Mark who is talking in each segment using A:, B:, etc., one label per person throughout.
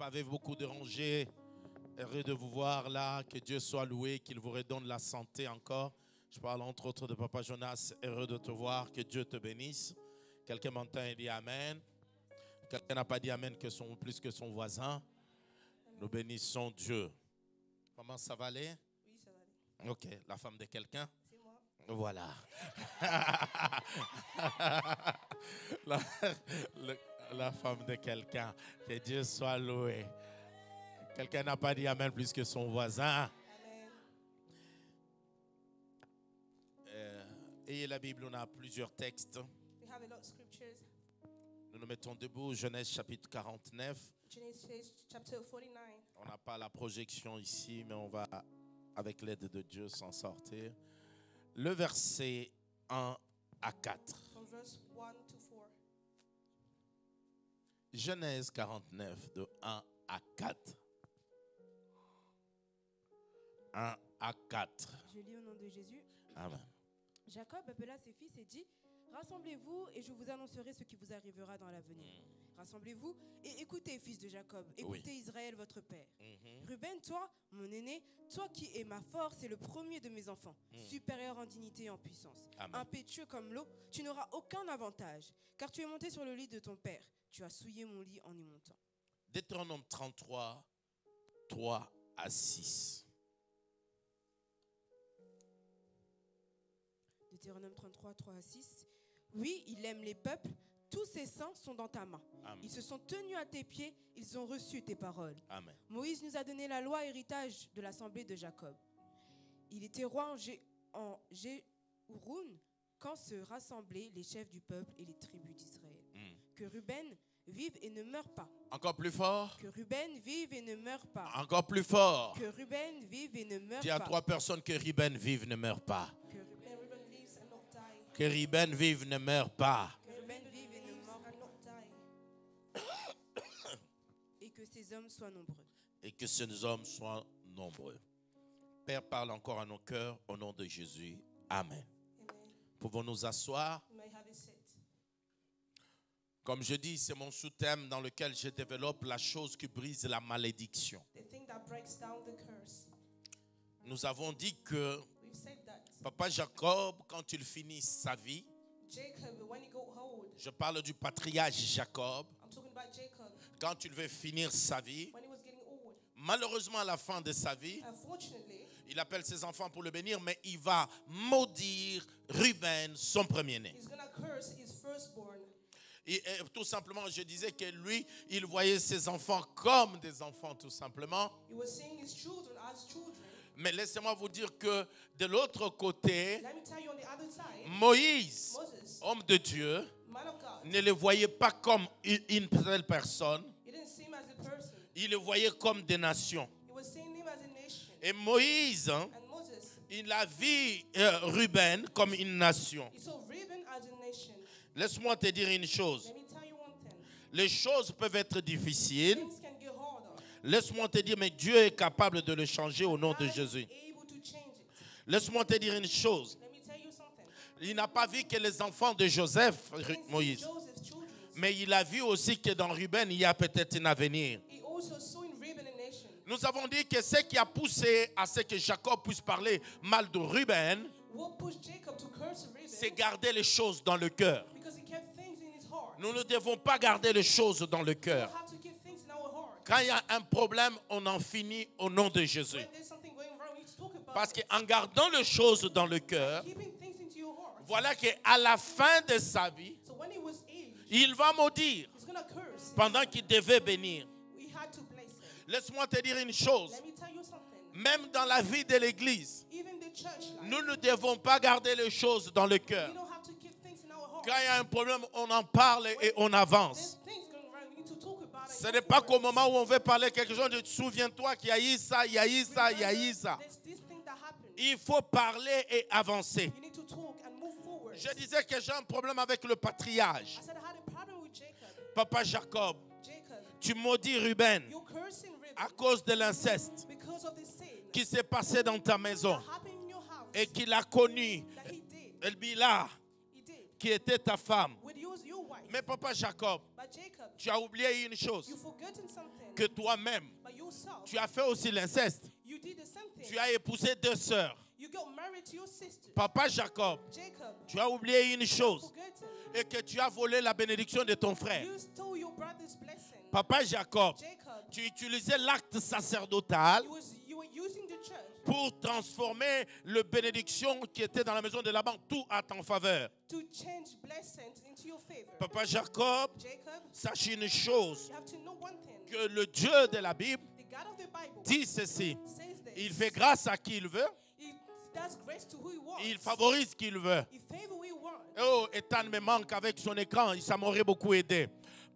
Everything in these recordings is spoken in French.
A: pas avec beaucoup de rangées. Heureux de vous voir là. Que Dieu soit loué, qu'il vous redonne la santé encore. Je parle entre autres de Papa Jonas. Heureux de te voir. Que Dieu te bénisse. Quelqu'un m'entend et dit Amen. Quelqu'un n'a pas dit Amen plus que son voisin. Nous bénissons Dieu. Comment ça va aller?
B: Oui, ça va aller.
A: Ok. La femme de quelqu'un?
B: C'est moi.
A: Voilà. la femme de quelqu'un. Que Dieu soit loué. Quelqu'un n'a pas dit Amen plus que son voisin.
B: Amen.
A: Ayez la Bible, on a plusieurs textes.
B: We have a lot of scriptures.
A: Nous nous mettons debout. Genèse chapitre 49.
B: Genesis chapter 49.
A: On n'a pas la projection ici, mais on va, avec l'aide de Dieu, s'en sortir. Le verset 1 à 4.
B: From verse 1 to 4.
A: Genèse 49, de 1 à 4. 1 à 4.
C: Je lis au nom de Jésus.
A: Amen.
C: Jacob appela ses fils et dit: rassemblez-vous et je vous annoncerai ce qui vous arrivera dans l'avenir. Rassemblez-vous et écoutez, fils de Jacob. Écoutez, Israël, votre père. Ruben, toi, mon aîné, toi qui es ma force et le premier de mes enfants, supérieur en dignité et en puissance,
A: Amen.
C: impétueux comme l'eau, tu n'auras aucun avantage, car tu es monté sur le lit de ton père. Tu as souillé mon lit en y montant.
A: Deutéronome 33, 3 à 6.
C: Deutéronome 33, 3 à 6. Oui, il aime les peuples, tous ses saints sont dans ta main.
A: Amen.
C: Ils se sont tenus à tes pieds, ils ont reçu tes paroles.
A: Amen.
C: Moïse nous a donné la loi héritage de l'assemblée de Jacob. Il était roi en Jéhoun quand se rassemblaient les chefs du peuple et les tribus d'Israël. Que Ruben vive et ne meure pas.
A: Encore plus fort.
C: Que Ruben vive et ne meure pas.
A: Encore plus fort.
C: Que Ruben vive et ne meure
A: Dis à
C: pas.
A: 3 personnes que Ruben vive, ne meurt pas.
C: Que Ruben,
B: May Reuben lives and not die.
A: Que Ruben vive, ne meurt pas.
C: que Ruben vive et ne meure
B: And not die.
C: et que ces hommes soient nombreux.
A: Et que ces hommes soient nombreux. Père, parle encore à nos cœurs au nom de Jésus. Amen.
B: Amen.
A: Pouvons nous asseoir.
B: You may have a seat.
A: Comme je dis, c'est mon sous-thème dans lequel je développe la chose qui brise la malédiction.
B: The thing that breaks down the curse.
A: Nous avons dit que
B: We've said that.
A: Papa Jacob, quand il finit sa vie,
B: Jacob, when he got old,
A: je parle du patriarche Jacob,
B: I'm talking about Jacob,
A: quand il veut finir sa vie,
B: when he was getting old,
A: malheureusement à la fin de sa vie,
B: unfortunately,
A: il appelle ses enfants pour le bénir, mais il va maudire Ruben, son premier-né.
B: he's going to curse his firstborn.
A: Et tout simplement, je disais que lui, il voyait ses enfants comme des enfants, tout simplement.
B: He was seeing his children as children.
A: Mais laissez-moi vous dire que de l'autre côté,
B: Let me tell you on the other side,
A: Moïse,
B: Moses,
A: homme de Dieu,
B: man of God,
A: ne le voyait pas comme une seule personne.
B: he didn't see him as a person.
A: Il le voyait comme des nations.
B: He was seeing him as a nation.
A: Et Moïse,
B: And Moses,
A: il a vu Ruben comme une nation.
B: he saw Reuben as a nation.
A: Laisse-moi te dire une chose.
B: Let me tell you one thing.
A: Les choses peuvent être difficiles.
B: Things can get harder.
A: Laisse-moi te dire, mais Dieu est capable de le changer au nom de
B: God is
A: Jésus.
B: able to change it.
A: Laisse-moi te dire une chose.
B: Let me tell you something.
A: Il n'a pas vu que les enfants de Joseph,
B: He didn't see
A: Moïse,
B: Joseph's children.
A: mais il a vu aussi que dans Ruben, il y a peut-être un avenir.
B: He also saw in Reuben a nation.
A: Nous avons dit que ce qui a poussé à ce que Jacob puisse parler mal de Ruben,
B: What pushed Jacob to curse Reuben?
A: c'est garder les choses dans le cœur.
B: Because he kept things in his heart.
A: Nous ne devons pas garder les choses dans le
B: We
A: cœur.
B: have to keep things in our heart.
A: Quand il y a un problème, on en finit au nom de Jésus.
B: When there's something going wrong, we need to talk about
A: Parce
B: it.
A: qu'en gardant les choses dans le cœur,
B: Keeping things into your heart.
A: voilà qu'à la fin de sa vie,
B: So when he was aged,
A: il va maudire
B: he's going to curse.
A: pendant qu'il devait bénir.
B: We had to bless him.
A: Laisse-moi te dire une chose.
B: Let me tell you something.
A: Même dans la vie de l'Église,
B: Even the church life,
A: nous ne devons pas garder les choses dans le cœur.
B: we don't have to keep things in our heart.
A: Quand il y a un problème, on en parle et on avance.
B: There's things going wrong. We need to talk about it.
A: Ce n'est pas qu'au moment où on veut parler quelque chose, de souviens-toi qu'il y a eu ça, il y a eu ça, il y a eu ça.
B: There's this thing that happened.
A: Il faut parler et avancer.
B: You need to talk and move forward.
A: Je disais que j'ai un problème avec le patriarche.
B: I said I had a problem with Jacob.
A: Papa Jacob,
B: Jacob,
A: tu maudis Ruben
B: you're cursing Reuben
A: à cause de l'inceste
B: because of the sin
A: qui s'est passé dans ta maison
B: that happened in your house
A: et qu'il a connu
B: that he did.
A: Elbila,
B: He did.
A: qui était ta femme.
B: With your wife.
A: Mais papa Jacob,
B: But Jacob,
A: tu as oublié une chose.
B: you've forgotten something.
A: Que toi-même,
B: But yourself,
A: tu as fait aussi l'inceste.
B: you did the same thing.
A: Tu as épousé 2 sœurs.
B: You got married to your sister.
A: Papa Jacob,
B: Jacob,
A: tu as oublié une chose.
B: forgotten.
A: Et que tu as volé la bénédiction de ton frère.
B: You stole your brother's blessing.
A: Papa Jacob,
B: Jacob,
A: tu utilisais l'acte sacerdotal
B: you were using the church
A: pour transformer le bénédiction qui était dans la maison de Laban, tout à ton faveur.
B: to change blessings into your favor.
A: Papa Jacob,
B: Jacob,
A: sache une chose,
B: you have to know one thing.
A: que le Dieu de la Bible
B: The God of the Bible
A: dit ceci.
B: says this.
A: Il fait grâce à qui il veut,
B: He does grace to who he wants.
A: il favorise qui il veut.
B: He favor who he wants.
A: Oh, Ethan me manque avec son écran, ça m'aurait beaucoup aidé.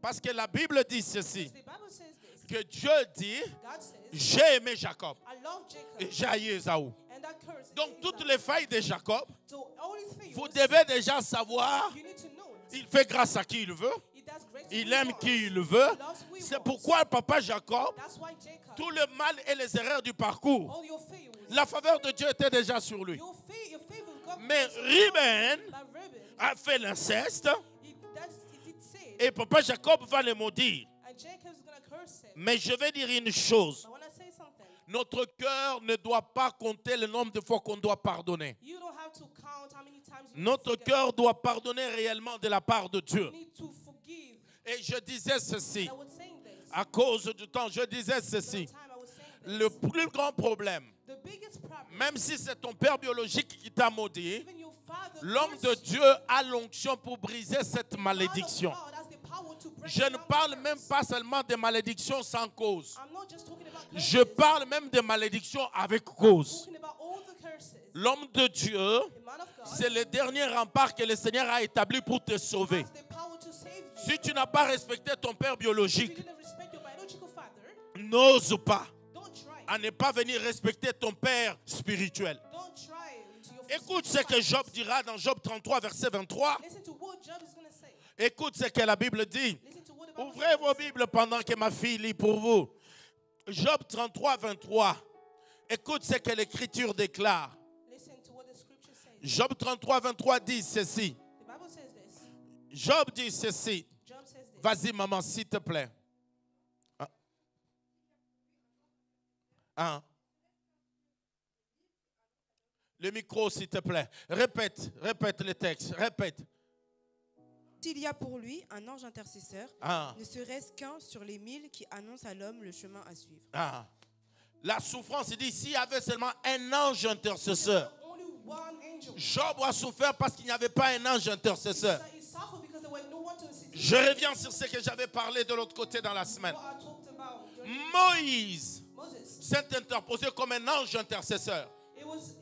A: Parce que la Bible dit ceci,
B: The Bible says this.
A: que Dieu dit,
B: God says,
A: j'ai aimé Jacob
B: I love Jacob.
A: et j'ai haï Ésaü.
B: And that curse
A: Donc
B: is
A: toutes
B: Esau.
A: les failles de Jacob,
B: So all his failures,
A: vous devez déjà savoir,
B: you need to know it.
A: il fait grâce à qui il veut,
B: He does grace to
A: il
B: who he
A: aime
B: wants.
A: qui il veut.
B: He loves who he
A: C'est
B: wants.
A: pourquoi papa Jacob,
B: That's why Jacob,
A: tout le mal et les erreurs du parcours,
B: all your failures,
A: la faveur de Dieu était déjà sur lui.
B: your favor God
A: Mais
B: was on
A: Ruben
B: you. But Reuben,
A: a fait l'inceste
B: he did say it,
A: et papa Jacob va le maudire.
B: and Jacob's going to curse him.
A: Mais je vais dire une chose.
B: But when I say something,
A: Notre cœur ne doit pas compter le nombre de fois qu'on doit pardonner.
B: you don't have to count how many times you
A: Notre
B: forget.
A: cœur doit pardonner réellement de la part de Dieu.
B: You need to forgive.
A: Et je disais ceci,
B: I was saying this.
A: à cause du temps, je disais
B: The
A: ceci.
B: time I was saying
A: Le
B: this.
A: plus grand problème,
B: The biggest problem,
A: même si c'est ton père biologique qui t'a maudit,
B: even your father
A: l'homme de
B: cursed you.
A: Dieu a l'onction pour briser cette malédiction.
B: God has the power to break
A: Je ne
B: down
A: parle
B: the
A: même
B: curse.
A: pas seulement de malédictions sans cause.
B: I'm not just talking about
A: Je
B: curses.
A: parle même de malédictions avec cause.
B: Talking about all the curses.
A: L'homme de Dieu,
B: The man of God
A: c'est le dernier rempart que le Seigneur a établi pour te sauver.
B: has the power to save you.
A: Si tu n'as pas respecté ton père
B: If
A: biologique,
B: you didn't respect your biological father,
A: n'ose pas
B: don't try.
A: à ne pas venir respecter ton père spirituel.
B: Don't try to your
A: Écoute ce que Job dira dans Job 33, verset 23.
B: Listen to what Job is going to say.
A: Écoute ce que la Bible dit.
B: Listen to what the Bible
A: Ouvrez
B: says.
A: vos Bibles pendant que ma fille lit pour vous. Job 33, 23. Écoute ce que l'Écriture déclare.
B: Listen to what the scripture says.
A: Job 33, 23 dit ceci.
B: The Bible says this.
A: Job dit ceci.
B: Job says this.
A: Vas-y, maman, s'il te plaît. Hein? Le micro, s'il te plaît. Répète le texte. Répète.
C: S'il y a pour lui un ange intercesseur,
A: Ah.
C: ne serait-ce qu'un sur les 1000 qui annonce à l'homme le chemin à suivre.
A: Ah. La souffrance, il dit, s'il y avait seulement un ange intercesseur.
B: Only one angel.
A: Job a souffert parce qu'il n'y avait pas un ange intercesseur.
B: He suffered because there were no one to assist him.
A: Je reviens sur ce que j'avais parlé de l'autre côté dans la semaine.
B: What I talked about.
A: Moïse
B: Moses.
A: s'est interposé comme un ange intercesseur
B: He was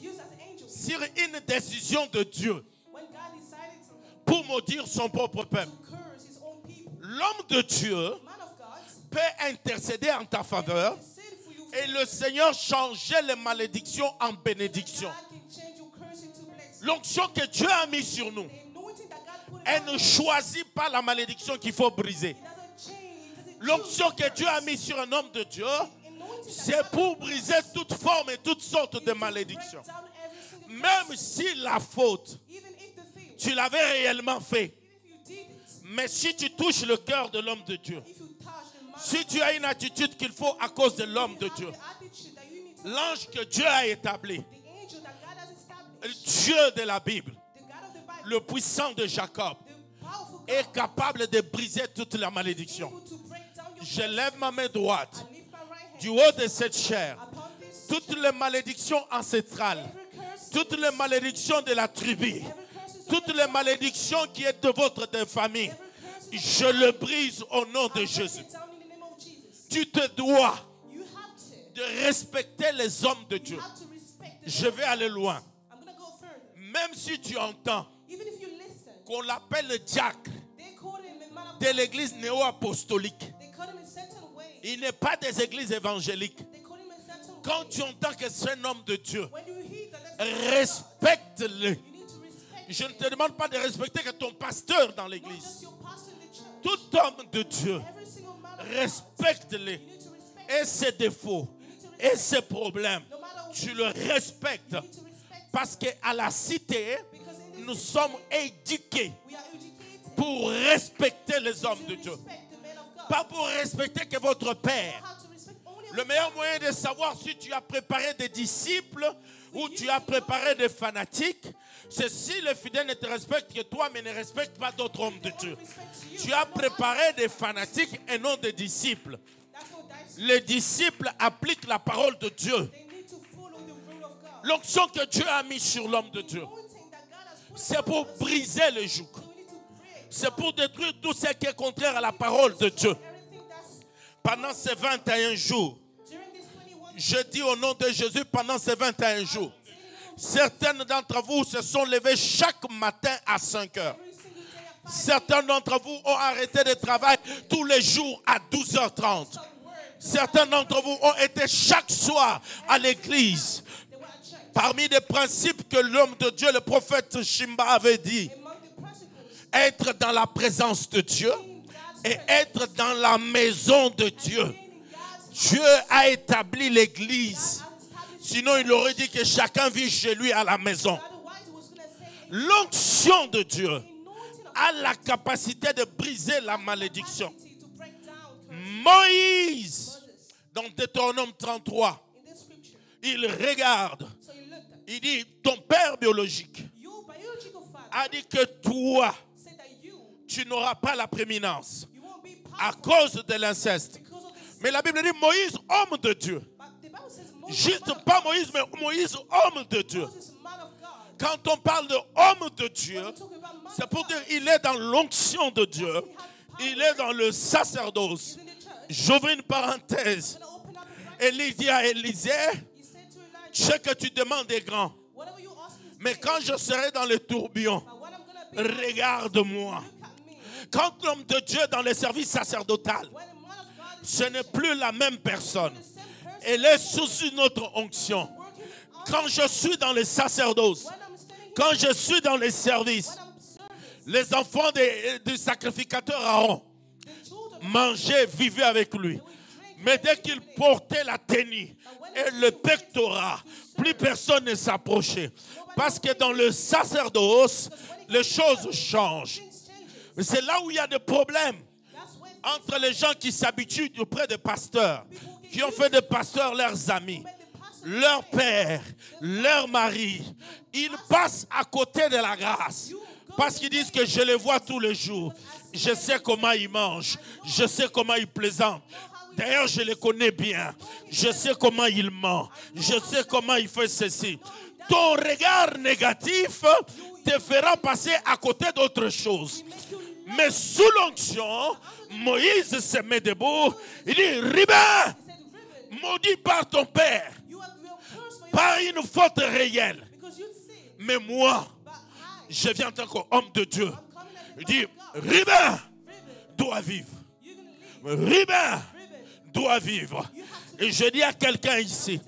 B: used as an angel.
A: sur une décision de Dieu
B: When God decided something
A: pour maudire son propre peuple.
B: to curse his own people.
A: L'homme de Dieu
B: Man of God
A: peut intercéder en ta faveur
B: intercede for you.
A: et le Seigneur changeait les malédictions en bénédictions.
B: God can change your curse into blessing.
A: L'onction que Dieu a mise sur nous,
B: The anointing that God put
A: elle
B: on
A: ne
B: you,
A: choisit pas la malédiction qu'il faut briser.
B: it doesn't change. It doesn't
A: L'onction
B: choose
A: que
B: the
A: Dieu a
B: curse.
A: mise sur un homme de Dieu,
B: Anointing that
A: c'est
B: God
A: pour briser toute forme et toutes sortes de
B: break
A: malédictions.
B: down every single
A: Même
B: curse.
A: si la faute,
B: Even if the fail,
A: tu l'avais réellement fait.
B: even if you did it,
A: Mais si tu touches le cœur de l'homme de Dieu,
B: if you touch the man,
A: si tu as une attitude qu'il faut à cause de l'homme de
B: have
A: Dieu,
B: the attitude that you need to
A: l'ange que Dieu a établi,
B: the angel that God has
A: le
B: established,
A: Dieu de la Bible,
B: the God of the Bible,
A: le puissant de Jacob,
B: the powerful God,
A: est capable de briser toute la malédiction.
B: able to break down your
A: Je
B: curse.
A: lève ma main droite
B: I lift my right hand
A: du haut de cette chair.
B: upon this
A: Toutes les malédictions ancestrales,
B: every curse,
A: toutes les malédictions de la tribu,
B: every curse is
A: toutes les malédictions qui est de votre famille,
B: every curse is
A: je le brise au nom de
B: break
A: Jésus.
B: it down in the name of Jesus.
A: Tu te dois
B: You have to.
A: de respecter les hommes de
B: You
A: Dieu.
B: have to respect the
A: Je vais aller loin.
B: I'm going to go further.
A: Même si tu entends
B: Even if you listen,
A: qu'on l'appelle le diacre
B: they call him a man of
A: de l'église néo-apostolique,
B: They call him a certain way.
A: il n'est pas des églises évangéliques.
B: They call him a certain
A: Quand
B: way.
A: tu entends que c'est un homme de Dieu,
B: When you hear that that's the
A: respecte-le.
B: you need to respect
A: Je ne
B: him.
A: te demande pas de respecter que ton pasteur dans
B: Not
A: l'église.
B: just your pastor in the church.
A: Tout homme de Dieu,
B: Every single man of God.
A: respecte-le.
B: You need to respect
A: Et ses défauts, et ses problèmes,
B: no matter what
A: tu le respectes.
B: you need to respect
A: Parce qu'à la cité,
B: because in this
A: nous sommes éduqués
B: we are educated
A: pour respecter les hommes de
B: to
A: Dieu.
B: respect the men of God.
A: Pas pour respecter que votre père.
B: How to respect only
A: Le meilleur moyen de savoir si tu as préparé des disciples ou tu as préparé des fanatiques, c'est si les fidèles ne te respectent que toi, mais ne respectent pas d'autres hommes de Dieu. Tu as préparé des fanatiques et non des disciples.
B: That's no dice.
A: Les disciples appliquent la parole de Dieu.
B: They need to follow the rule of God.
A: L'onction que Dieu a mise sur l'homme de Dieu,
B: Anointing that God has put
A: c'est pour briser le joug.
B: so we need to break
A: C'est pour détruire tout ce qui est contraire à la parole de Dieu.
B: everything that's
A: Pendant ces 21 jours,
B: during this 21
A: je dis au nom de Jésus, pendant ces 21 jours, certaines d'entre vous se sont levées chaque matin à 5 heures.
B: every single day at 5
A: Certains d'entre vous ont arrêté de travail tous les jours à 12h30. Certains d'entre vous ont été chaque soir à l'église.
B: they were at church.
A: Parmi les principes que l'homme de Dieu, le prophète Shimba avait dit,
B: Among the principles,
A: être dans la présence de Dieu et être dans la maison de Dieu.
B: being in God's
A: Dieu a établi l'église. Sinon, il aurait dit que chacun vit chez lui à la maison.
B: otherwise he was going to say
A: L'onction de Dieu
B: anointing of
A: a la capacité de briser la malédiction.
B: capacity to break down curses.
A: Moïse, dans Deutéronome 33,
B: In this scripture,
A: il regarde,
B: so you looked at
A: il dit, ton père biologique
B: your biological father
A: a dit que toi,
B: said that you
A: tu n'auras pas la prééminence
B: won't be
A: à
B: powerful
A: cause de l'inceste.
B: because of this.
A: Mais la Bible dit Moïse, homme de Dieu.
B: But the Bible says Moses,
A: Juste
B: man of
A: pas
B: God.
A: Moïse, mais Moïse, homme de Dieu.
B: Moses, man of God.
A: Quand on parle de homme de Dieu,
B: We're talking about man
A: c'est
B: of
A: pour
B: God.
A: dire qu'il est dans l'onction de Dieu. Il est dans le sacerdoce.
B: He's in the church.
A: J'ouvre une parenthèse.
B: I'm going to open up the bracket.
A: Élie dit à Élisée,
B: He said to Elijah,
A: ce que tu demandes est grand.
B: whatever you ask me is
A: Mais
B: big,
A: quand je serai dans le tourbillon,
B: but when I'm going to be,
A: regarde-moi.
B: look at me.
A: Quand l'homme de Dieu dans le service sacerdotal,
B: When the man of God is
A: ce n'est plus la même personne.
B: the same person
A: Elle est sous une autre onction.
B: working on,
A: Quand je suis dans le sacerdoce,
B: when I'm standing here,
A: quand je suis dans les services,
B: when I'm serving,
A: les enfants du sacrificateur Aaron
B: the children
A: mangeaient, vivaient avec lui. Mais dès qu'il portait la tenue et le pectorat, plus personne ne s'approchait. Parce que dans le sacerdoce, les choses changent.
B: things changes.
A: Mais c'est là où il y a des problèmes
B: That's when
A: entre les gens qui s'habituent auprès des pasteurs, qui ont fait des pasteurs leurs amis, leur père, leur mari. Ils passent à côté de la grâce. Parce qu'ils disent que je les vois tous les jours. Je sais comment ils mangent. Je sais comment ils plaisantent. D'ailleurs, je les connais bien. Je sais comment ils mentent. Je sais comment ils font ceci. Ton regard négatif te fera passer à côté d'autres choses. Mais sous l'onction, Moïse se met debout. Il dit, Ribin, maudit par ton père,
B: you are cursed for your
A: par une faute réelle.
B: because you sin.
A: Mais moi,
B: But I,
A: je viens en tant qu'homme de Dieu.
B: I'm coming as a
A: Il dit,
B: man of God.
A: Ribin
B: Ribbon,
A: doit vivre.
B: you're going to leave.
A: Ribin
B: Ribbon,
A: doit vivre. Et je dis à quelqu'un ici,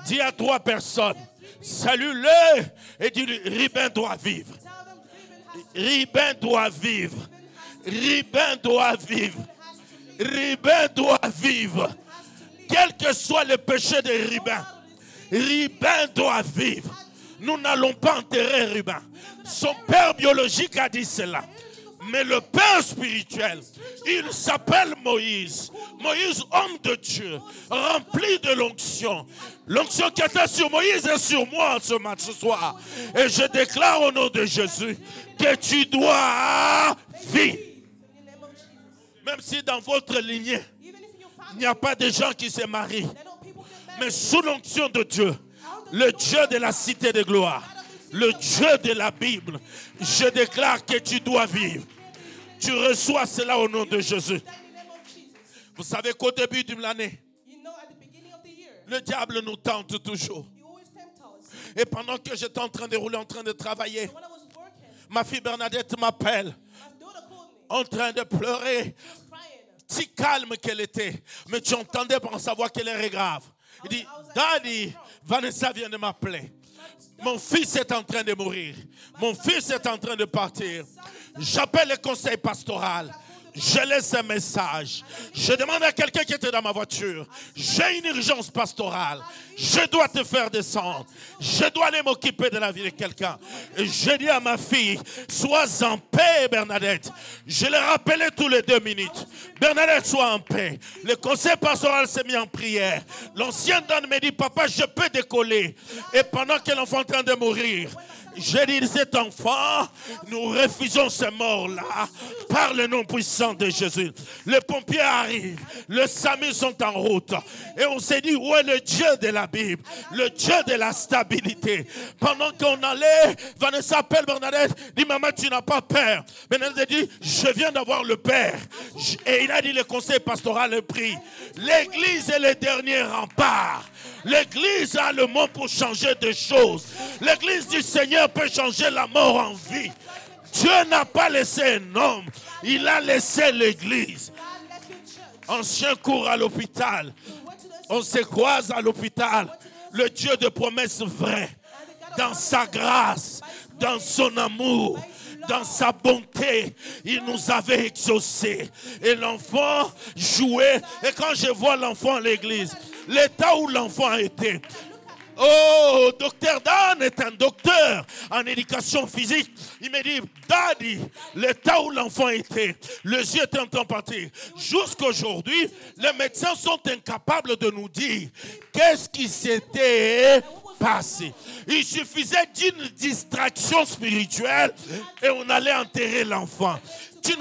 A: dis à 3 personnes, salue-le et dis-lui, Ribin doit vivre.
B: tell them Ribbon has
A: Ribin doit vivre. Ribin doit vivre. Ribin doit vivre. Quel que soit le péché de Ribin, Ribin doit vivre. Nous n'allons pas enterrer Ribin. Son père biologique a dit cela. Mais le père spirituel, il s'appelle Moïse. Moïse, homme de Dieu, rempli de l'onction. L'onction qui était sur Moïse est sur moi ce soir. Et je déclare au nom de Jésus que tu dois vivre.
B: in the name of Jesus.
A: Même si dans votre lignée,
B: Even if in your
A: il
B: family,
A: n'y a pas de gens qui se marient.
B: there don't people get married.
A: Mais sous l'onction de Dieu, le Dieu de la cité de gloire, le Dieu de la Bible, je déclare que tu dois vivre. Tu reçois cela au nom de Jésus.
B: In the name of Jesus.
A: Vous savez qu'au début de l'année,
B: You know, at the beginning of the year,
A: le diable nous tente toujours.
B: he always tempts us.
A: Et pendant que j'étais en train de rouler, en train de travailler,
B: When I was working,
A: ma fille Bernadette m'appelle,
B: my daughter called me.
A: en train de pleurer.
B: She was crying.
A: Si calme qu'elle était, mais tu entendais pour savoir qu'elle est grave. Il dit, Daddy, Vanessa vient de m'appeler. Mon fils est en train de mourir. Mon fils est en train de partir. J'appelle le conseil pastoral. Je laisse un message. Je demande à quelqu'un qui était dans ma voiture. J'ai une urgence pastorale. Je dois te faire descendre. Je dois aller m'occuper de la vie de quelqu'un. Et je dis à ma fille, sois en paix, Bernadette. Je l'ai rappelé tous les 2 minutes. Bernadette, sois en paix. Le conseil pastoral s'est mis en prière. L'ancien Dan me dit, papa, je peux décoller. Et pendant que l'enfant est en train de mourir, j'ai dit, cet enfant, nous refusons ce mort-là par le nom puissant de Jésus. Les pompiers arrivent, les SAMU sont en route. Et on s'est dit, où est le Dieu de la Bible? Le Dieu de la stabilité. Pendant qu'on allait, Vanessa appelle Bernadette, dit, maman, tu n'as pas peur. Bernadette dit, je viens d'avoir le Père. Et il a dit, le conseil pastoral est pris. L'église est le dernier rempart. L'église a le mot pour changer des choses. L'église du Seigneur peut changer la mort en vie. Dieu n'a pas laissé un homme, il a laissé l'église. Ancien court à l'hôpital. On se croise à l'hôpital. Le Dieu de promesses vraies, dans sa grâce, dans son amour, dans sa bonté, il nous avait exaucés. Et l'enfant jouait. Et quand je vois l'enfant à l'église, l'état où l'enfant a été. Oh, docteur Dan est un docteur en éducation physique. Il me dit, Daddy, l'état où l'enfant était, les yeux étaient en train de partir. Jusqu'aujourd'hui, les médecins sont incapables de nous dire qu'est-ce qui s'était passé. Il suffisait d'une distraction spirituelle et on allait enterrer l'enfant.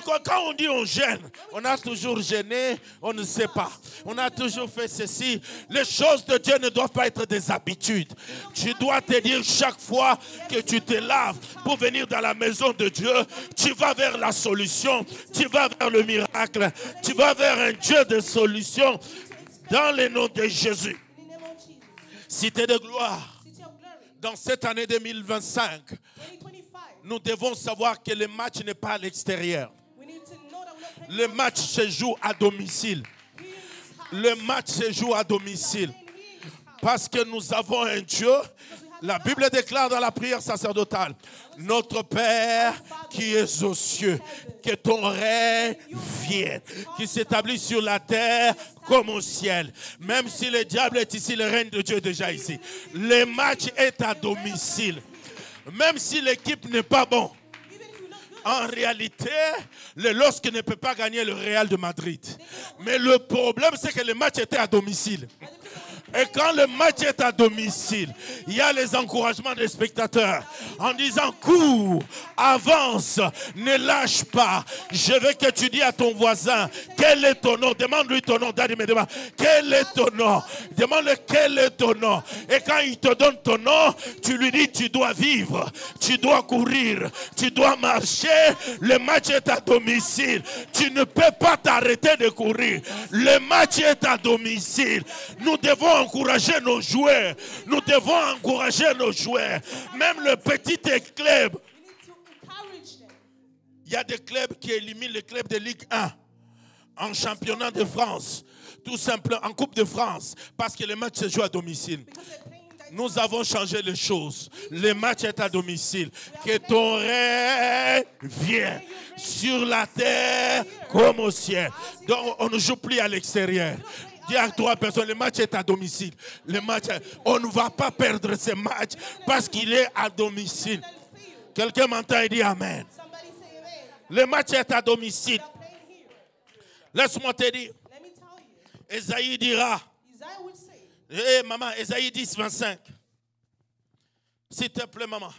A: Quand on dit on gêne, on a toujours gêné, on ne sait pas. On a toujours fait ceci. Les choses de Dieu ne doivent pas être des habitudes. Tu dois te dire chaque fois que tu te laves pour venir dans la maison de Dieu, tu vas vers la solution, tu vas vers le miracle, tu vas vers un Dieu de solution dans le nom de Jésus. Cité de gloire. Dans cette année 2025, nous devons savoir que le match n'est pas à l'extérieur. Le match se joue à domicile. Le match se joue à domicile. Parce que nous avons un Dieu. La Bible déclare dans la prière sacerdotale, notre Père qui est aux cieux, que ton règne vienne, qui s'établit sur la terre comme au ciel. Même si le diable est ici, le règne de Dieu est déjà ici. Le match est à domicile. Même si l'équipe n'est pas bonne, en réalité, le LOSC ne peut pas gagner le Real de Madrid. Mais le problème, c'est que le match était à domicile. Et quand le match est à domicile, il y a les encouragements des spectateurs en disant cours, avance, ne lâche pas. Je veux que tu dis à ton voisin, quel est ton nom? Demande-lui ton nom. Daddy me demande, quel est ton nom? Demande-lui quel est ton nom. Et quand il te donne ton nom, tu lui dis tu dois vivre, tu dois courir, tu dois marcher. Le match est à domicile. Tu ne peux pas t'arrêter de courir. Le match est à domicile. Nous devons encourager nos joueurs. Nous devons encourager nos joueurs. Même le petit club. Il y a des clubs qui éliminent les clubs de Ligue 1 en championnat de France. Tout simplement en Coupe de France. Parce que le match se joue à domicile. Nous avons changé les choses. Le match est à domicile. Que ton règne vienne sur la terre comme au ciel. Donc on ne joue plus à l'extérieur. Dis à 3 personnes, le match est à domicile. Le match, on ne va pas perdre ce match parce qu'il est à domicile. Quelqu'un m'entend et dit Amen. Le match est à domicile. Laisse-moi te dire. Esaïe dira. Eh maman, Esaïe 10, 25. S'il te plaît, maman.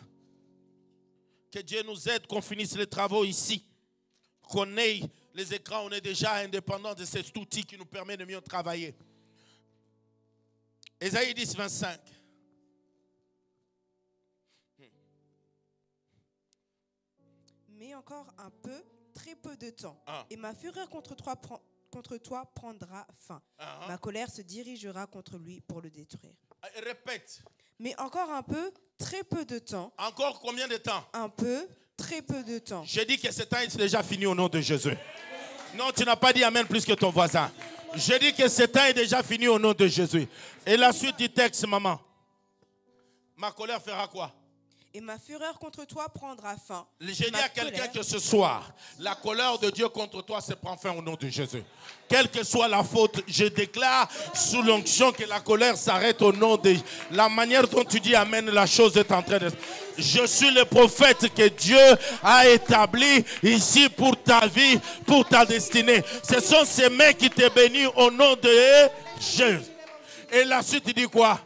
A: Que Dieu nous aide, qu'on finisse les travaux ici. Qu'on ait les écrans, on est déjà indépendant de cet outil qui nous permet de mieux travailler. Esaïe 10, 25.
C: Mais encore un peu, très peu de temps. Et ma fureur contre toi prendra fin. Ma colère se dirigera contre lui pour le détruire.
A: Répète.
C: Mais encore un peu, très peu de temps.
A: Encore combien de temps?
C: Un peu, très peu de temps.
A: Je dis que ce temps est déjà fini au nom de Jésus. Non, tu n'as pas dit Amen plus que ton voisin. Je dis que ce temps est déjà fini au nom de Jésus. Et la suite du texte, maman. Ma colère fera quoi?
C: Et ma fureur contre toi prendra fin.
A: J'ai dit à quelqu'un que ce soir, la colère de Dieu contre toi se prend fin au nom de Jésus. Quelle que soit la faute, je déclare sous l'onction que la colère s'arrête au nom de... La manière dont tu dis Amen, la chose est en train de... Je suis le prophète que Dieu a établi ici pour ta vie, pour ta destinée. Ce sont ces mains qui te bénissent au nom de Jésus. Et la suite, il dit quoi?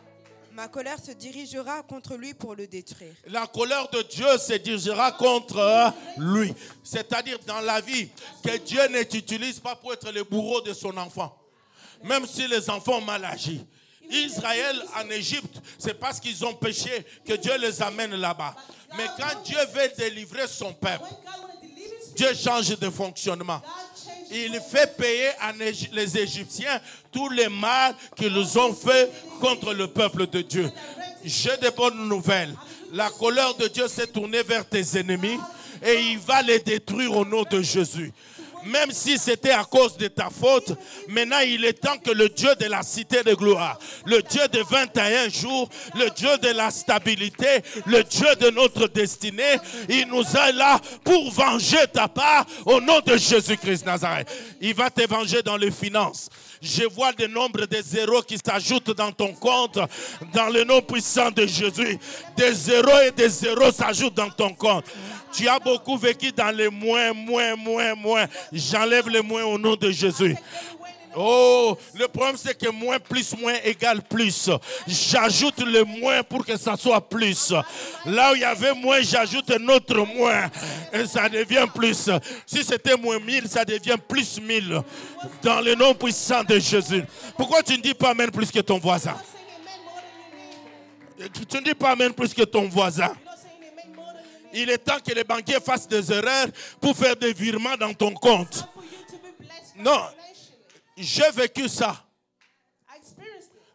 C: Ma colère se dirigera contre lui pour le détruire.
A: La colère de Dieu se dirigera contre lui. C'est-à-dire dans la vie, que Dieu ne t'utilise pas pour être le bourreau de son enfant. Même si les enfants ont mal agi. Israël en Égypte, c'est parce qu'ils ont péché que Dieu les amène là-bas. Mais quand Dieu veut délivrer son peuple, Dieu change de fonctionnement. Il fait payer les Égyptiens tous les mal qu'ils ont fait contre le peuple de Dieu. J'ai de bonnes nouvelles. La colère de Dieu s'est tournée vers tes ennemis et il va les détruire au nom de Jésus. Même si c'était à cause de ta faute, maintenant il est temps que le Dieu de la cité de gloire, le Dieu de 21 jours, le Dieu de la stabilité, le Dieu de notre destinée, il nous est là pour venger ta part au nom de Jésus-Christ Nazareth. Il va te venger dans les finances. Je vois le nombre de zéros qui s'ajoutent dans ton compte, dans le nom puissant de Jésus. Des zéros et des zéros s'ajoutent dans ton compte. Tu as beaucoup vécu dans les moins. J'enlève les moins au nom de Jésus. Oh, le problème c'est que moins plus moins égale plus. J'ajoute le moins pour que ça soit plus. Là où il y avait moins, j'ajoute un autre moins. Et ça devient plus. Si c'était moins 1000, ça devient plus 1000. Dans le nom puissant de Jésus. Pourquoi tu ne dis pas amen plus que ton voisin? Tu ne dis pas amen plus que ton voisin. Il est temps que les banquiers fassent des erreurs pour faire des virements dans ton compte. Non. J'ai vécu ça.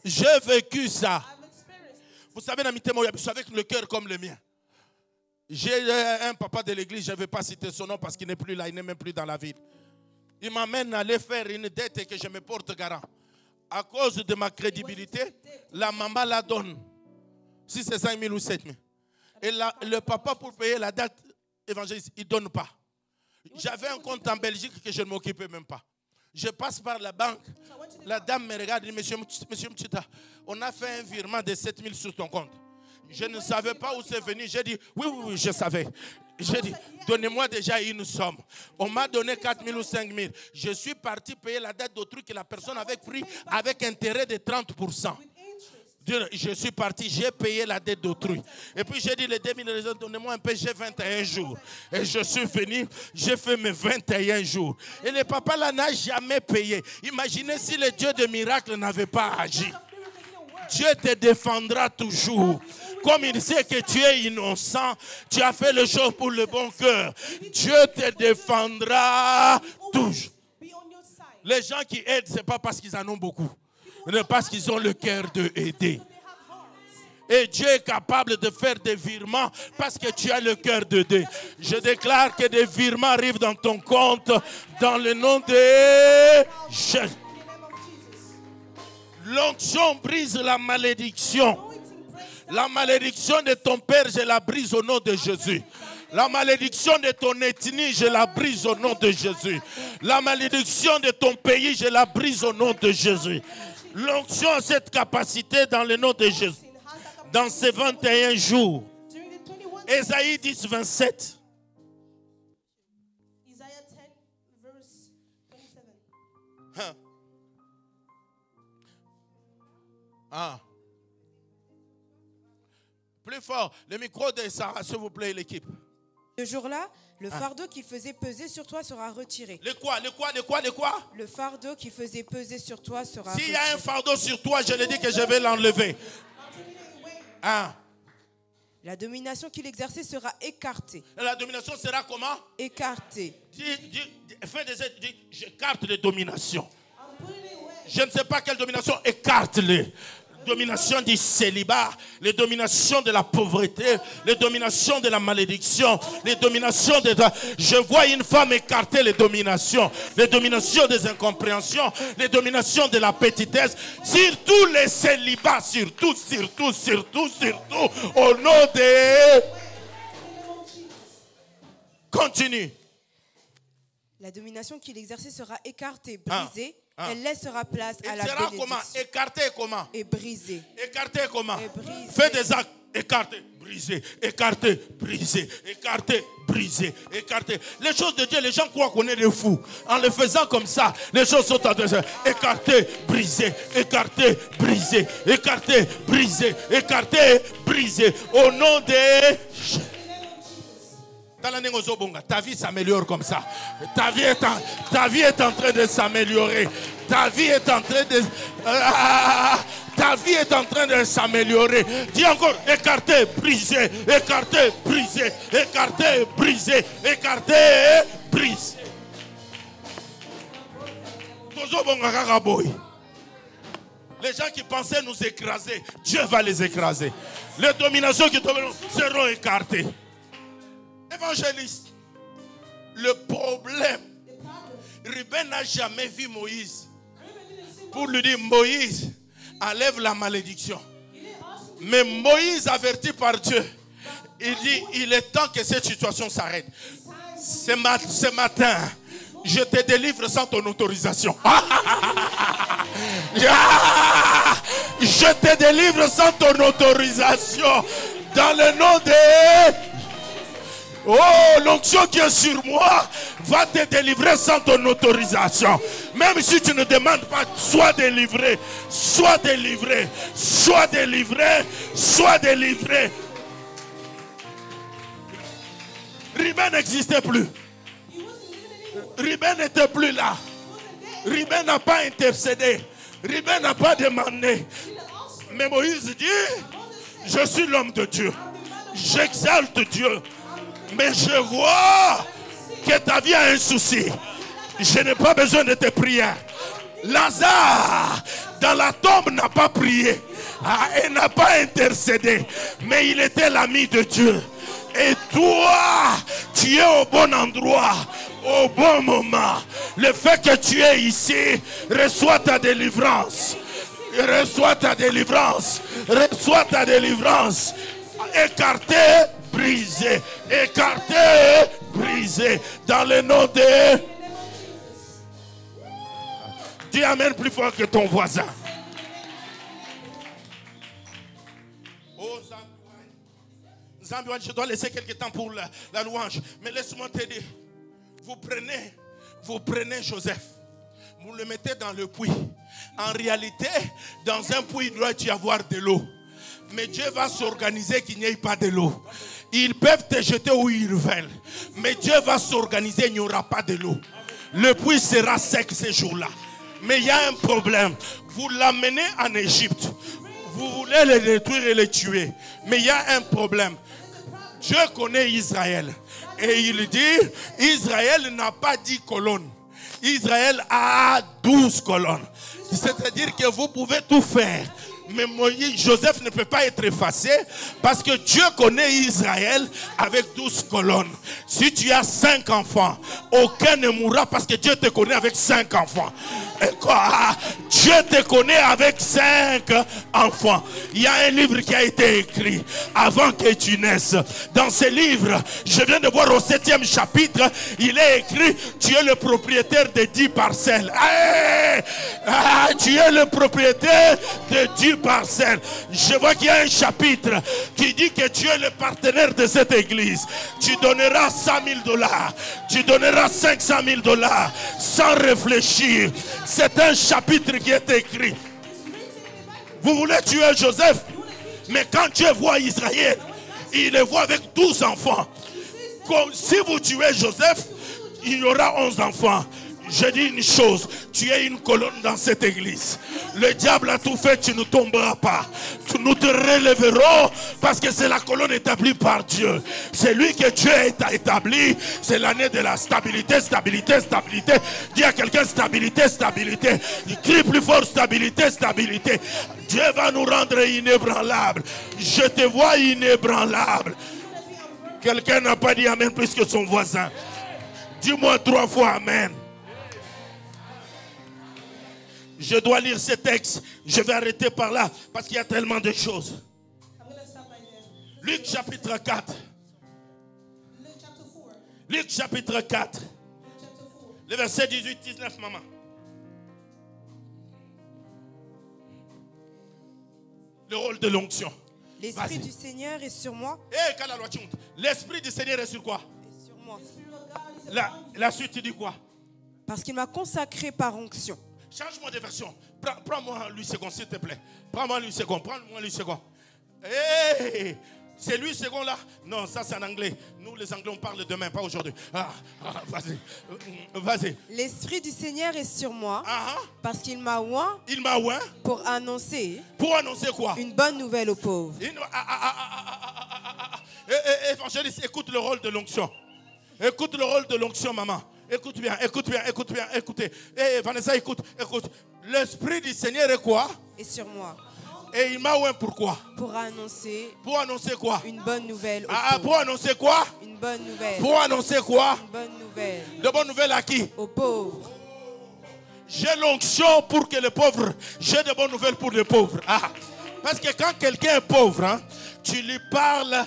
A: J'ai vécu ça. Vous savez, avec le cœur comme le mien. J'ai un papa de l'église, je ne vais pas citer son nom parce qu'il n'est plus là, il n'est même plus dans la ville. Il m'amène à aller faire une dette et que je me porte garant. À cause de ma crédibilité, la maman la donne. Si c'est 5 000 ou 7 000. Et le papa, pour payer la dette évangéliste, il ne donne pas. J'avais un compte en Belgique que je ne m'occupais même pas. Je passe par la banque. La dame me regarde et dit, Monsieur Mtita, on a fait un virement de 7 000 sur ton compte. Je ne savais pas où c'est venu. J'ai dit, oui, je savais. J'ai dit, donnez-moi déjà une somme. On m'a donné 4 000 ou 5 000. Je suis parti payer la dette d'autrui que la personne avait pris avec intérêt de 30%. Je suis parti, j'ai payé la dette d'autrui. Et puis j'ai dit, les 2 000, donnez-moi un peu, j'ai 21 jours. Et je suis venu, j'ai fait mes 21 jours. Et le papa là n'a jamais payé. Imaginez si le Dieu de miracles n'avait pas agi. Dieu te défendra toujours. Comme il sait que tu es innocent, tu as fait le choses pour le bon cœur. Dieu te défendra toujours. Les gens qui aident, ce n'est pas parce qu'ils en ont beaucoup. Mais parce qu'ils ont le cœur de aider. Et Dieu est capable de faire des virements parce que tu as le cœur d'aider. Je déclare que des virements arrivent dans ton compte dans le nom de Jésus. L'onction brise la malédiction. La malédiction de ton père, je la brise au nom de Jésus. La malédiction de ton ethnie, je la brise au nom de Jésus. La malédiction de ton pays, je la brise au nom de Jésus. L'onction a cette capacité dans le nom de Jésus. Dans ces 21 jours. Ésaïe 10, 27.
B: Isaiah 10, verse 27.
A: Plus fort. Le micro de Sarah, s'il vous plaît, l'équipe.
C: Ce jour-là, le fardeau qui faisait peser sur toi sera retiré.
A: Le quoi?
C: Le fardeau qui faisait peser sur toi sera retiré.
A: S'il y a un fardeau sur toi, je le dis que je vais l'enlever.
C: La domination qu'il exerçait sera écartée.
A: La domination sera comment?
B: Écartée.
A: J'écarte les dominations. Je ne sais pas quelle domination, écarte-les. Domination du célibat, les dominations de la pauvreté, les dominations de la malédiction, les dominations de... Je vois une femme écarter les dominations des incompréhensions, les dominations de la petitesse, surtout les célibats, surtout, au nom de Continue.
C: La domination qu'il exerçait sera écartée, brisée. Elle laissera place à la
A: sera
C: bénédiction.
A: comment? Écarté comment?
C: Et brisée.
A: Écarté comment?
C: Et brisée.
A: Fais des actes. Écarté, brisé, écarté, brisé, écarté, brisé, écarté. Les choses de Dieu, les gens croient qu'on est des fous. En le faisant comme ça, les choses sont adressées. Écarté, brisé, écarté, brisé, écarté, brisé, écarté, brisé. Au nom de... Ta vie s'améliore comme ça. Ta vie est en train de s'améliorer. Ta vie est en train de... ta vie est en train de s'améliorer. Dis encore, écarté, brisé, écarté, brisé, écarté, brisé, écarté, brisé. Les gens qui pensaient nous écraser, Dieu va les écraser. Les dominations qui seront écartées. Évangéliste, le problème, Ruben n'a jamais vu Moïse pour lui dire, Moïse, enlève la malédiction. Mais Moïse, averti par Dieu, il dit, il est temps que cette situation s'arrête. Ce matin, je te délivre sans ton autorisation. Je te délivre sans ton autorisation. Dans le nom de... Oh, l'onction qui est sur moi va te délivrer sans ton autorisation. Même si tu ne demandes pas, sois délivré, sois délivré, sois délivré, sois délivré. Ruben n'existait plus. Ruben n'était plus là. Ruben n'a pas intercédé. Ruben n'a pas demandé. Mais Moïse dit, je suis l'homme de Dieu. J'exalte Dieu. Mais je vois que ta vie a un souci. Je n'ai pas besoin de tes prières. Lazare, dans la tombe, n'a pas prié. Et n'a pas intercédé. Mais il était l'ami de Dieu. Et toi, tu es au bon endroit, au bon moment. Le fait que tu es ici, reçois ta délivrance. Reçois ta délivrance. Reçois ta délivrance. Écarté, brisé, écarté, brisé, dans le nom de... Dis amen plus fort que ton voisin. Oh, Zambiouane, je dois laisser quelques temps pour la louange. Mais laisse-moi te dire, vous prenez Joseph, vous le mettez dans le puits. En réalité, dans un puits, il doit y avoir de l'eau. Mais Dieu va s'organiser qu'il n'y ait pas de l'eau. Ils peuvent te jeter où ils veulent. Mais Dieu va s'organiser, il n'y aura pas de l'eau. Le puits sera sec ces jours-là. Mais il y a un problème. Vous l'amenez en Égypte. Vous voulez les détruire et les tuer. Mais il y a un problème. Dieu connaît Israël. Et il dit, Israël n'a pas 10 colonnes. Israël a 12 colonnes. C'est-à-dire que vous pouvez tout faire. Mais Joseph ne peut pas être effacé parce que Dieu connaît Israël avec 12 colonnes. Si tu as 5 enfants, aucun ne mourra parce que Dieu te connaît avec 5 enfants. Et quoi? Dieu te connaît avec 5 enfants. Il y a un livre qui a été écrit avant que tu naisses. Dans ce livre, je viens de voir au 7e chapitre, il est écrit, tu es le propriétaire de 10 parcelles. Tu es le propriétaire de 10 parcelles. Je vois qu'il y a un chapitre qui dit que tu es le partenaire de cette église. Tu donneras $100,000. Tu donneras $500,000 sans réfléchir. C'est un chapitre qui est écrit. Vous voulez tuer Joseph? Mais quand Dieu voit Israël, il le voit avec 12 enfants. Comme si vous tuez Joseph, il y aura 11 enfants. Je dis une chose, tu es une colonne dans cette église. Le diable a tout fait, tu ne tomberas pas. Nous te relèverons parce que c'est la colonne établie par Dieu. C'est lui que Dieu a établi. C'est l'année de la stabilité, stabilité, stabilité. Dis à quelqu'un stabilité, stabilité. Crie plus fort stabilité, stabilité. Dieu va nous rendre inébranlables. Je te vois inébranlable. Quelqu'un n'a pas dit amen plus que son voisin. Dis-moi 3 fois amen. Je dois lire ce texte. Je vais arrêter par là parce qu'il y a tellement de choses. Luc chapitre 4. Luc chapitre 4. Le verset 18-19, maman. Le rôle de l'onction.
C: L'Esprit du Seigneur est sur moi.
A: L'Esprit du Seigneur est sur quoi?
C: Est sur moi.
A: La suite, tu dis quoi?
C: Parce qu'il m'a consacré par onction.
A: Change-moi de version. Prends-moi lui second, s'il te plaît. Prends-moi lui second. Prends-moi lui second. Hey! C'est lui second là? Non, ça c'est en anglais. Nous les Anglais on parle demain, pas aujourd'hui. Vas-y. Vas-y.
C: L'Esprit du Seigneur est sur moi. Parce qu'il m'a oint.
A: Il m'a oint.
C: Pour annoncer.
A: Pour annoncer quoi?
C: Une bonne nouvelle aux pauvres.
A: Évangéliste, écoute le rôle de l'onction. Écoute le rôle de l'onction, maman. Écoute bien, écoute bien, écoute bien, écoutez. Vanessa, écoute. L'Esprit du Seigneur est quoi?
C: Est sur moi.
A: Et il m'a oint pourquoi?
C: Pour annoncer.
A: Pour annoncer quoi?
C: Une bonne nouvelle aux pauvres.
A: Pour annoncer quoi?
C: Une bonne nouvelle.
A: Pour annoncer quoi?
C: Une bonne nouvelle.
A: De bonnes nouvelles à qui?
C: Aux pauvres.
A: J'ai l'onction pour que les pauvres. J'ai de bonnes nouvelles pour les pauvres. Parce que quand quelqu'un est pauvre, tu lui parles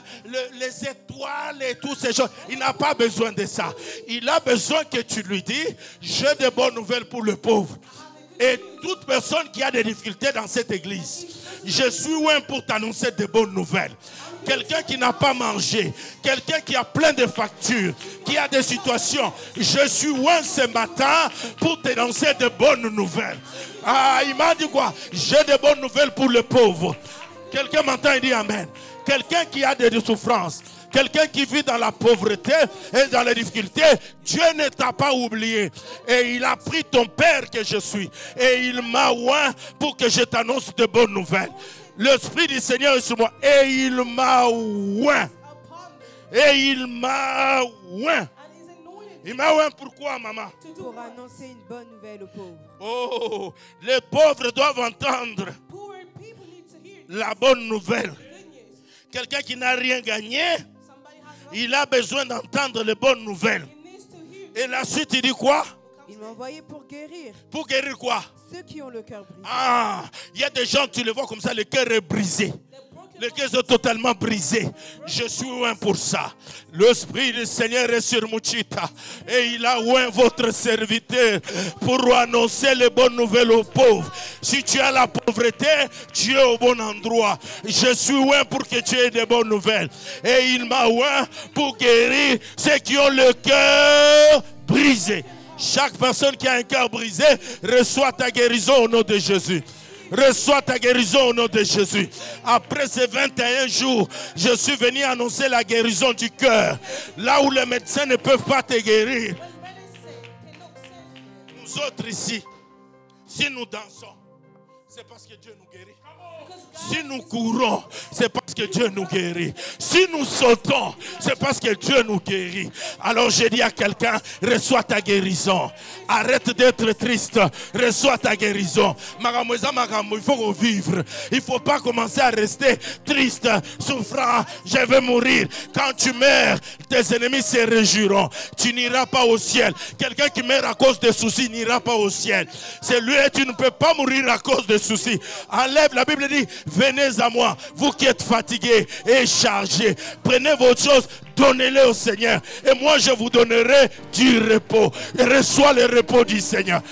A: les étoiles et toutes ces choses. Il n'a pas besoin de ça. Il a besoin que tu lui dis, j'ai de bonnes nouvelles pour le pauvre. Et toute personne qui a des difficultés dans cette église, je suis loin pour t'annoncer de bonnes nouvelles. Quelqu'un qui n'a pas mangé, quelqu'un qui a plein de factures, qui a des situations, je suis loin ce matin pour t'annoncer de bonnes nouvelles. Il m'a dit quoi? J'ai de bonnes nouvelles pour le pauvre. Quelqu'un m'entend et dit amen. Quelqu'un qui a des souffrances, quelqu'un qui vit dans la pauvreté et dans les difficultés, Dieu ne t'a pas oublié. Et il a pris ton Père que je suis. Et il m'a oint pour que je t'annonce de bonnes nouvelles. L'Esprit du Seigneur est sur moi. Et il m'a oint. Et il m'a oint. Il m'a oint pourquoi, maman?
C: Pour annoncer une bonne nouvelle aux pauvres.
A: Oh, les pauvres doivent entendre la bonne nouvelle. Quelqu'un qui n'a rien gagné, il a besoin d'entendre les bonnes nouvelles. Et la suite, il dit quoi?
C: Il m'a envoyé pour guérir.
A: Pour guérir quoi?
C: Ceux qui ont le cœur brisé.
A: Il y a des gens, tu les vois comme ça, le cœur est brisé. Le cœur est totalement brisé. Je suis loin pour ça. L'Esprit du Seigneur est sur Mouchita. Et il a oint votre serviteur pour annoncer les bonnes nouvelles aux pauvres. Si tu as la pauvreté, tu es au bon endroit. Je suis loin pour que tu aies des bonnes nouvelles. Et il m'a oint pour guérir ceux qui ont le cœur brisé. Chaque personne qui a un cœur brisé reçoit ta guérison au nom de Jésus. Reçois ta guérison au nom de Jésus. Après ces 21 jours, je suis venu annoncer la guérison du cœur. Là où les médecins ne peuvent pas te guérir. Nous autres ici, si nous dansons, c'est parce que Dieu nous guérit. Si nous courons, c'est parce que Dieu nous guérit. Si nous sautons, c'est parce que Dieu nous guérit. Alors je dis à quelqu'un, reçois ta guérison. Arrête d'être triste, reçois ta guérison. Il faut revivre. Il ne faut pas commencer à rester triste, souffrant, je vais mourir. Quand tu meurs, tes ennemis se réjouiront. Tu n'iras pas au ciel. Quelqu'un qui meurt à cause des soucis n'ira pas au ciel. C'est lui, tu ne peux pas mourir à cause des soucis. Enlève, la Bible dit, venez à moi, vous qui êtes fatigués et chargés. Prenez vos choses, donnez-les au Seigneur. Et moi, je vous donnerai du repos. Et reçois le repos du Seigneur.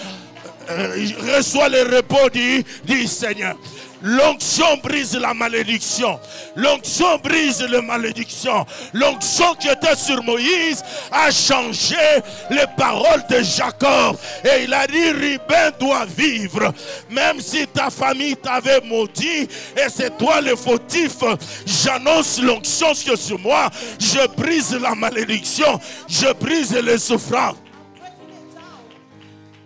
A: Reçois le repos du Seigneur. L'onction brise la malédiction. L'onction brise la malédiction. L'onction qui était sur Moïse a changé les paroles de Jacob. Et il a dit, Ruben doit vivre. Même si ta famille t'avait maudit et c'est toi le fautif, j'annonce l'onction sur moi. Je brise la malédiction. Je brise les souffrances.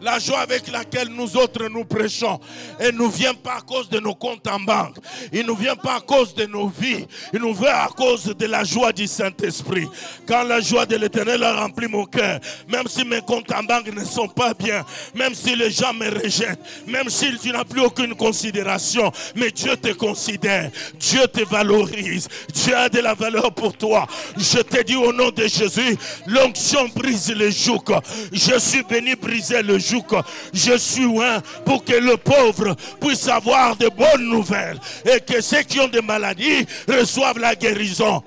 A: La joie avec laquelle nous autres nous prêchons, elle ne nous vient pas à cause de nos comptes en banque. Il ne nous vient pas à cause de nos vies. Il nous vient à cause de la joie du Saint-Esprit. Quand la joie de l'Éternel a rempli mon cœur, même si mes comptes en banque ne sont pas bien, même si les gens me rejettent, même si tu n'as plus aucune considération, mais Dieu te considère, Dieu te valorise, Dieu a de la valeur pour toi. Je te dis au nom de Jésus, l'onction brise le joug. Je suis venu briser le joug. Je suis loin pour que le pauvre puisse avoir de bonnes nouvelles et que ceux qui ont des maladies reçoivent la guérison.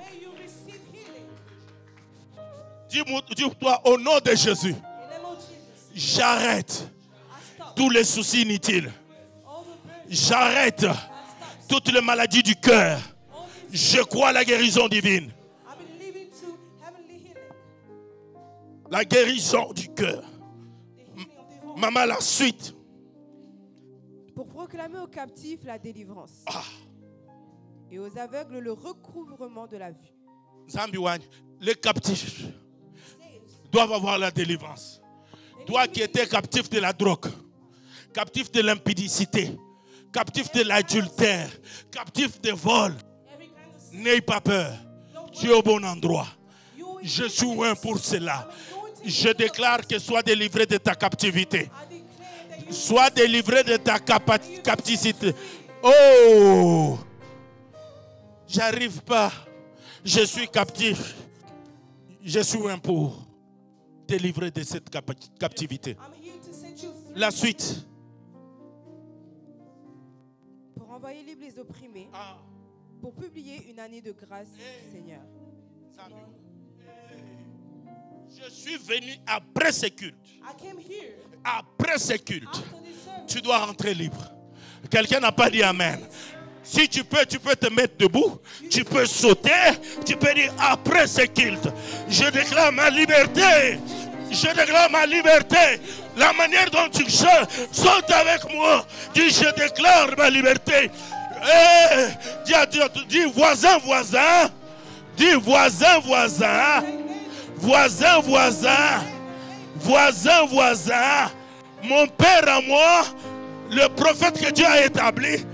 A: Dis-toi au nom de Jésus.
B: In the name of Jesus.
A: J'arrête
B: I stop.
A: tous les soucis inutiles.
B: All the burdens.
A: J'arrête
B: I stop.
A: toutes les maladies du cœur.
B: All these.
A: Je crois à la guérison divine.
B: I believe into heavenly healing.
A: La guérison du cœur.
B: The healing of the heart.
A: Maman, la suite.
C: Pour proclamer aux captifs la délivrance.
A: Ah.
C: Et aux aveugles le recouvrement de la vue.
A: Zambiwan, les captifs doivent avoir la délivrance. Toi qui étais captif de la drogue, captif de l'impudicité, captif de l'adultère, captif de vol,
B: Every kind of sin.
A: n'aie pas peur. Tu es au bon endroit. Je suis loin pour cela. Je déclare que sois délivré de ta captivité.
B: I declare that you
A: Sois délivré de ta captivité. Oh! J'arrive pas. Je suis captif. Je suis loin pour délivrer de cette captivité.
B: I'm here to set you free.
A: La suite.
C: Pour envoyer libre les opprimés. Pour publier une année de grâce, Seigneur.
A: Je suis venu après ce culte.
B: I came here
A: Après ce culte.
B: after this service.
A: Tu dois rentrer libre. Quelqu'un n'a pas dit Amen. Si tu peux te mettre debout. Tu peux sauter. Tu peux dire après ce culte. Je déclare ma liberté. Je déclare ma liberté. La manière dont tu saute avec moi. Dis je déclare ma liberté. Dis voisin, voisin. Dis voisin, voisin. Voisin, voisin. Voisin, voisin. Mon père à moi. Le prophète que Dieu a établi.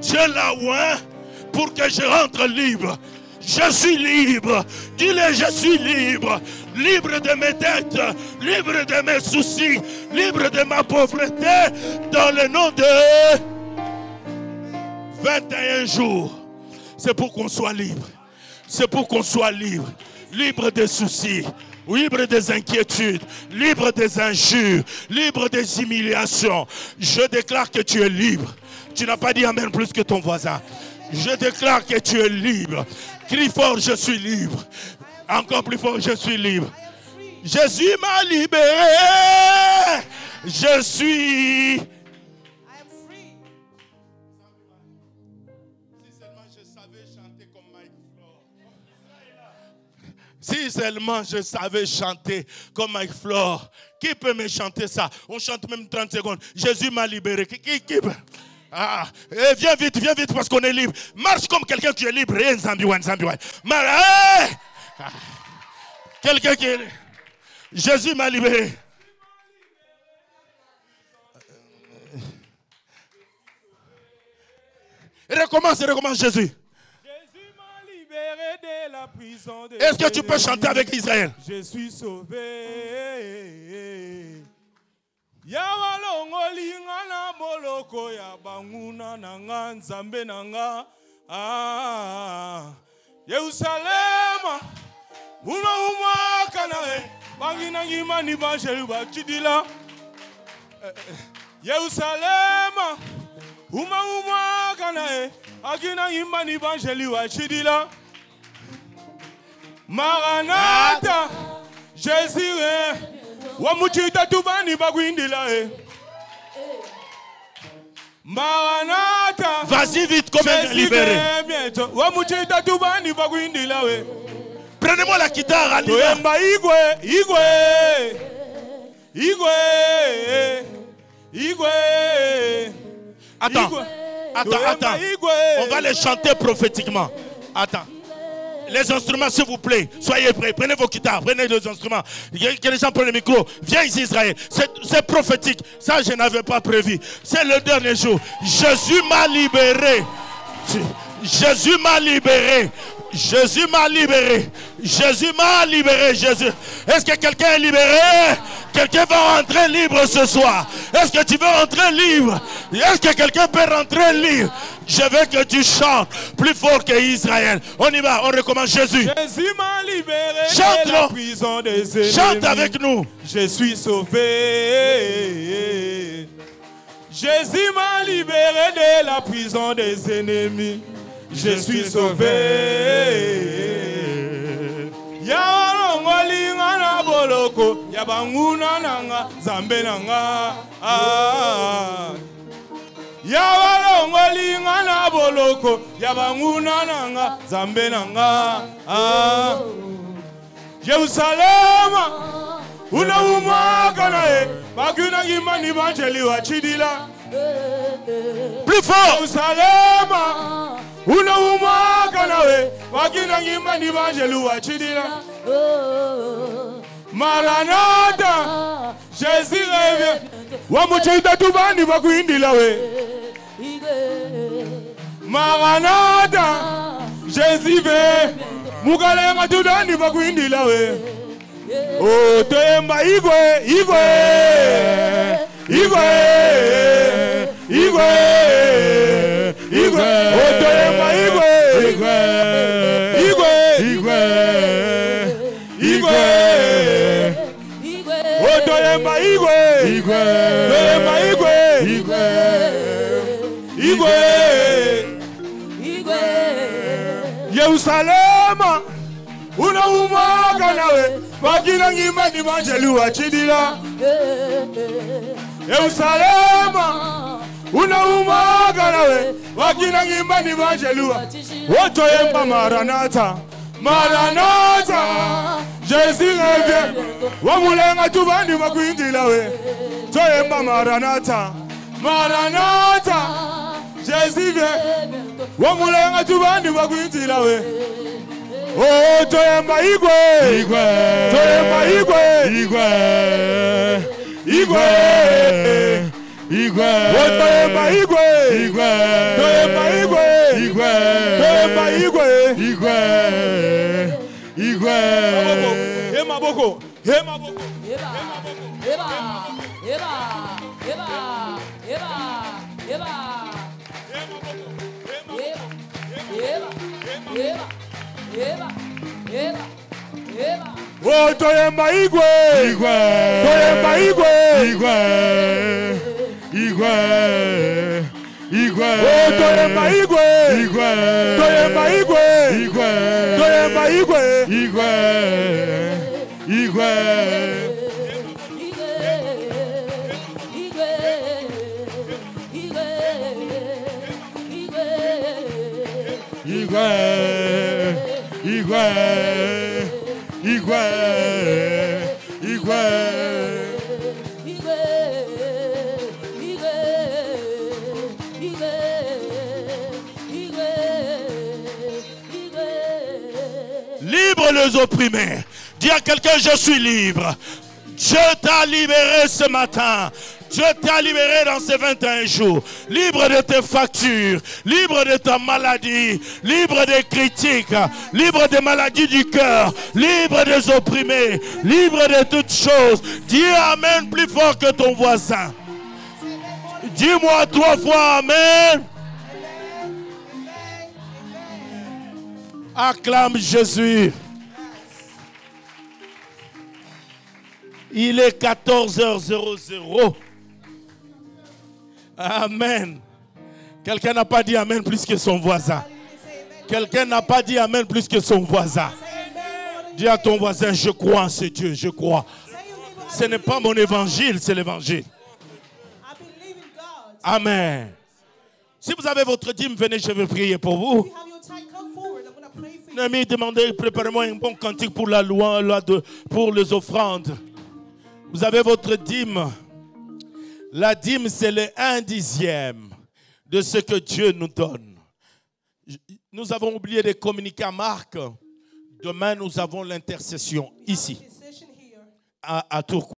A: Dieu l'a oint pour que je rentre libre. Je suis libre. Dis-le, je suis libre. Libre de mes dettes, libre de mes soucis, libre de ma pauvreté, dans le nom de 21 jours. C'est pour qu'on soit libre. C'est pour qu'on soit libre. Libre des soucis, libre des inquiétudes, libre des injures, libre des humiliations. Je déclare que tu es libre. Tu n'as pas dit Amen plus que ton voisin. Je déclare que tu es libre. Crie fort, je suis libre. Encore plus fort, je suis libre. Jésus m'a libéré. Je suis.
B: I am free.
A: Si seulement je savais chanter comme Mike Flore. Qui peut me chanter ça? On chante même 30 secondes. Jésus m'a libéré. Qui peut? Ah, viens vite parce qu'on est libre. Marche comme quelqu'un qui est libre. Quelqu'un qui est libre. Jésus m'a libéré. Recommence Jésus.
D: Jésus m'a libéré de la prison.
A: Est-ce que tu peux chanter avec Israël?
D: Je suis sauvé. Yabalongoli ngana boloko ya banguna nanga nzambe nanga. Yerusalema uma kanae bangina ngimani banjelu bachidila. Yerusalema uma kanae agina ngimani banjelu bachidila. Maranatha, Jésus Wamuchita tubani bagwindila Maranatha.
A: Vas-y vite, comme un libéré.
D: Wamuchita tubani bagwindila
A: Prenez-moi la guitare, Alina.
D: Toemba Igwe.
A: Attends. On va les chanter prophétiquement. Attends. Les instruments, s'il vous plaît, soyez prêts. Prenez vos guitares, prenez les instruments. Que les gens prennent le micro. Viens ici, Israël. C'est prophétique. Ça, je n'avais pas prévu. C'est le dernier jour. Jésus m'a libéré. Jésus m'a libéré. Jésus m'a libéré. Jésus m'a libéré. Jésus. Est-ce que quelqu'un est libéré? Quelqu'un va rentrer libre ce soir? Est-ce que tu veux rentrer libre? Est-ce que quelqu'un peut rentrer libre? Je veux que tu chantes plus fort que Israël. On y va, on recommence Jésus.
D: Jésus m'a libéré
A: Chante,
D: de la prison des ennemis.
A: Chante avec nous.
D: Je suis sauvé. Jésus m'a libéré de la prison des ennemis. Je suis sauvé. Yahweh. balongolinga na boloko ya banguna nanga zambe nanga ya balongolinga na boloko ya banguna nanga zambe nanga Yerusalema una umaka nae bakuna ngimani banjeli wa chidila
A: Plus fort.
D: Yerusalema una umaka nawe bakuna ngimani banjeli wa chidila Maranatha Jésus revient wamuchita tubani bakuindila we Maranatha Jésus vient mukalenga tudani bakuindila we Oh temba igwe igwe igwe igwe igwe Oh temba igwe igwe igwe igwe igwe Oh temba igwe igwe temba igwe igwe igwe Yerusalema una umaka nawe bakina ngimani banjeli wa chidila Yerusalema una umaka nawe bakina ngimani banjeli wa Otoyemba Maranatha Maranatha Jésus revient wamulenga tubandi bakuindila we Toyemba Maranatha Maranatha Jésus vient wamulenga tubandi bakuindila we Oh, toyemba igwe, igwe, toyemba igwe, igwe, igwe, igwe, oh, toyemba igwe, igwe, toyemba igwe, igwe, toyemba igwe, igwe, igwe. Hema boko, hema boko, heba, heba, heba, heba, heba, heba, heba, heba. Eva, Eva, Eva. Oh, toyemba igwe, igwe, toyemba igwe, igwe, igwe, igwe. Oh, toyemba igwe, igwe, toyemba igwe, igwe, toyemba igwe, igwe, igwe. Igwe, igwe, igwe, igwe, libre les opprimés. Dis à quelqu'un, je suis libre. Dieu t'a libéré ce matin. Dieu t'a libéré dans ces 21 jours. Libre de tes factures, libre de ta maladie, libre des critiques, libre des maladies du cœur, libre des opprimés, libre de toutes choses. Dis Amen plus fort que ton voisin. Dis-moi 3 fois Amen. Acclame Jésus. Il est 14h00. Amen. Quelqu'un n'a pas dit Amen plus que son voisin. Quelqu'un n'a pas dit Amen plus que son voisin. Dis à ton voisin, je crois en ce Dieu, je crois. Ce n'est pas mon évangile, c'est l'évangile. Amen. Si vous avez votre dîme, venez, je vais prier pour vous. Ami, demandez, préparez-moi un bon cantique pour la loi, pour les offrandes. Vous avez votre dîme. La dîme, c'est le 1/10 de ce que Dieu nous donne. Nous avons oublié de communiquer à Marc. Demain, nous avons l'intercession ici, à Tourcoing.